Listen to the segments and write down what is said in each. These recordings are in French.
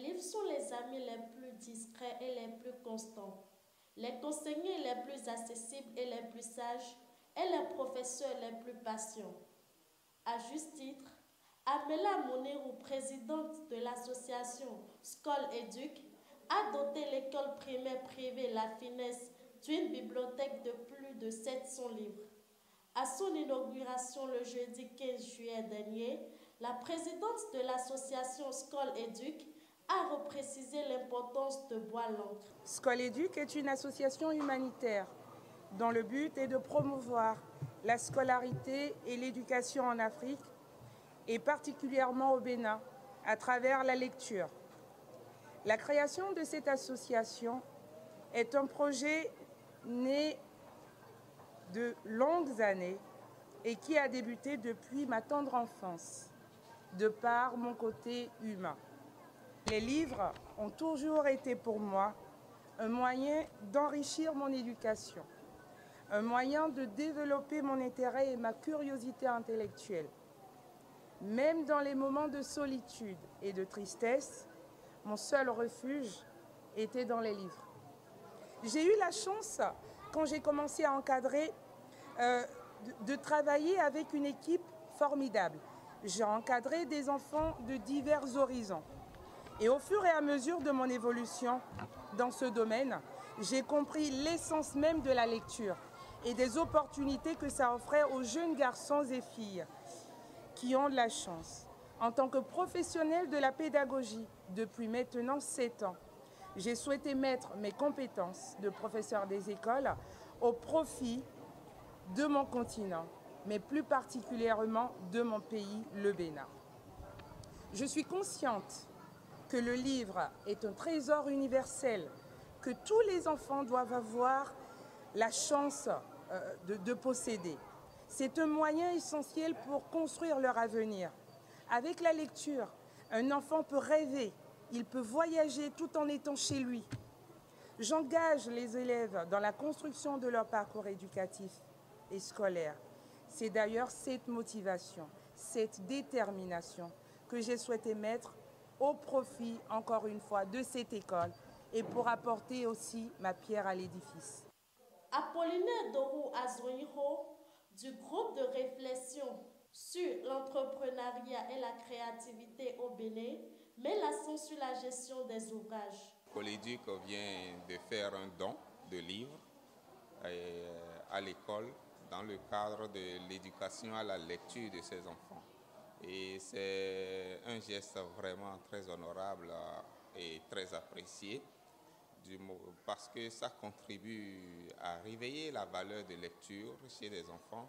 livres sont les amis les plus discrets et les plus constants, les conseillers les plus accessibles et les plus sages, et les professeurs les plus patients. À juste titre, Amela Monirou, présidente de l'association Skol Éduc, a doté l'école primaire privée La Finesse d'une bibliothèque de plus de 700 livres. À son inauguration le jeudi 15 juillet dernier, la présidente de l'association Skol Éduc a reprécisé l'importance de boire l'encre. Skol Éduc est une association humanitaire dont le but est de promouvoir la scolarité et l'éducation en Afrique et particulièrement au Bénin à travers la lecture. La création de cette association est un projet né de longues années et qui a débuté depuis ma tendre enfance, de par mon côté humain. Les livres ont toujours été pour moi un moyen d'enrichir mon éducation, un moyen de développer mon intérêt et ma curiosité intellectuelle. Même dans les moments de solitude et de tristesse, mon seul refuge était dans les livres. J'ai eu la chance, quand j'ai commencé à encadrer, de travailler avec une équipe formidable. J'ai encadré des enfants de divers horizons. Et au fur et à mesure de mon évolution dans ce domaine, j'ai compris l'essence même de la lecture et des opportunités que ça offrait aux jeunes garçons et filles qui ont de la chance. En tant que professionnelle de la pédagogie depuis maintenant 7 ans, j'ai souhaité mettre mes compétences de professeur des écoles au profit de mon continent, mais plus particulièrement de mon pays, le Bénin. Je suis consciente que le livre est un trésor universel, que tous les enfants doivent avoir la chance de posséder. C'est un moyen essentiel pour construire leur avenir. Avec la lecture, un enfant peut rêver, il peut voyager tout en étant chez lui. J'engage les élèves dans la construction de leur parcours éducatif et scolaire. C'est d'ailleurs cette motivation, cette détermination que j'ai souhaité mettre au profit, encore une fois, de cette école et pour apporter aussi ma pierre à l'édifice. Apollinaire Dorou Azoïro, du groupe de réflexion sur l'entrepreneuriat et la créativité au Bénin, met l'accent sur la gestion des ouvrages. Skol Éduc vient de faire un don de livres à l'école dans le cadre de l'éducation à la lecture de ses enfants. Et c'est un geste vraiment très honorable et très apprécié parce que ça contribue à réveiller la valeur de lecture chez les enfants.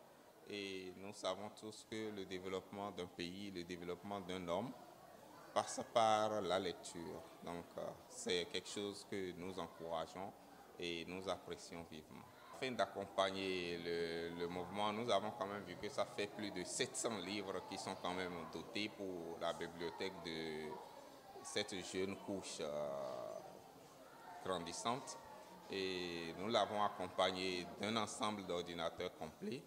Et nous savons tous que le développement d'un pays, le développement d'un homme passe par la lecture. Donc c'est quelque chose que nous encourageons et nous apprécions vivement. Afin d'accompagner le mouvement, nous avons quand même vu que ça fait plus de 700 livres qui sont quand même dotés pour la bibliothèque de cette jeune couche grandissante. Et nous l'avons accompagné d'un ensemble d'ordinateurs complets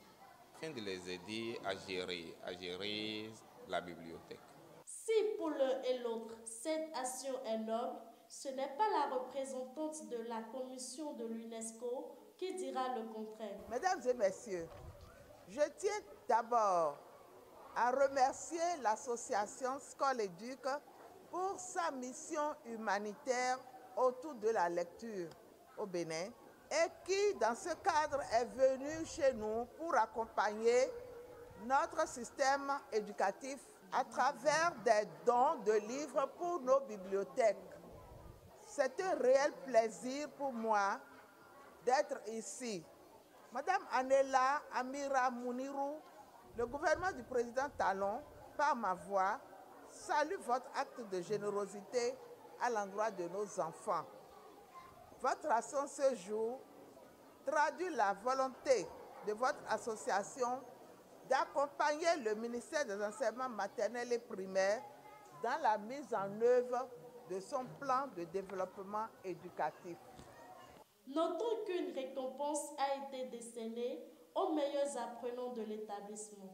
afin de les aider à gérer la bibliothèque. Si pour l'un et l'autre, cette action est noble, ce n'est pas la représentante de la commission de l'UNESCO qui dira le contraire. Mesdames et messieurs, je tiens d'abord à remercier l'association Skol Éduc pour sa mission humanitaire autour de la lecture au Bénin et qui, dans ce cadre, est venue chez nous pour accompagner notre système éducatif à travers des dons de livres pour nos bibliothèques. C'est un réel plaisir pour moi d'être ici. Madame Amela Monirou, le gouvernement du président Talon, par ma voix, salue votre acte de générosité à l'endroit de nos enfants. Votre action ce jour traduit la volonté de votre association d'accompagner le ministère des Enseignements maternels et primaires dans la mise en œuvre de son plan de développement éducatif. Notons qu'une récompense a été décernée aux meilleurs apprenants de l'établissement.